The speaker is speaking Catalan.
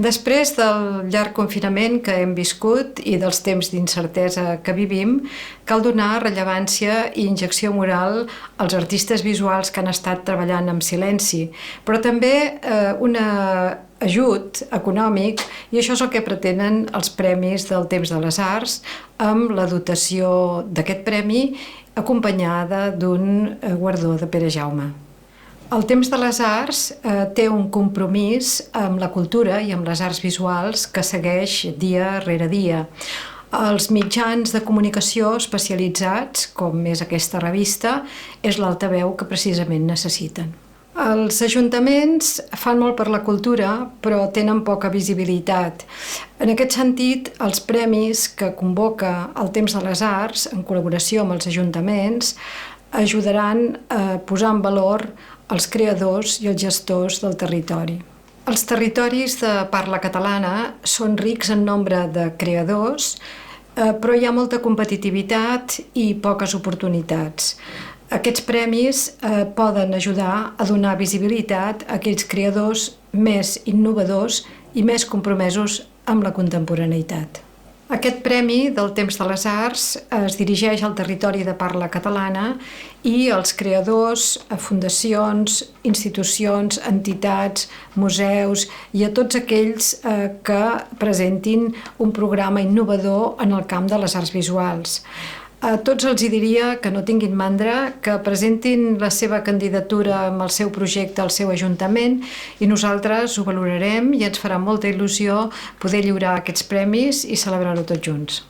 Després del llarg confinament que hem viscut i dels temps d'incertesa que vivim, cal donar rellevància i injecció moral als artistes visuals que han estat treballant en silenci, però també un ajut econòmic, i això és el que pretenen els Premis del Temps de les Arts, amb la dotació d'aquest premi acompanyada d'un guardó de Pere Jaume. El Temps de les Arts té un compromís amb la cultura i amb les arts visuals que segueix dia rere dia. Els mitjans de comunicació especialitzats, com és aquesta revista, és l'altaveu que precisament necessiten. Els ajuntaments fan molt per la cultura, però tenen poca visibilitat. En aquest sentit, els premis que convoca el Temps de les Arts, en col·laboració amb els ajuntaments, ajudaran a posar en valor els creadors i els gestors del territori. Els territoris de parla catalana són rics en nombre de creadors, però hi ha molta competitivitat i poques oportunitats. Aquests premis poden ajudar a donar visibilitat a aquells creadors més innovadors i més compromesos amb la contemporaneïtat. Aquest premi del Temps de les Arts es dirigeix al territori de parla catalana i als creadors, a fundacions, institucions, entitats, museus i a tots aquells que presentin un programa innovador en el camp de les arts visuals. A tots els diria que no tinguin mandra, que presentin la seva candidatura amb el seu projecte al seu ajuntament i nosaltres ho valorarem i ens farà molta il·lusió poder lliurar aquests premis i celebrar-ho tots junts.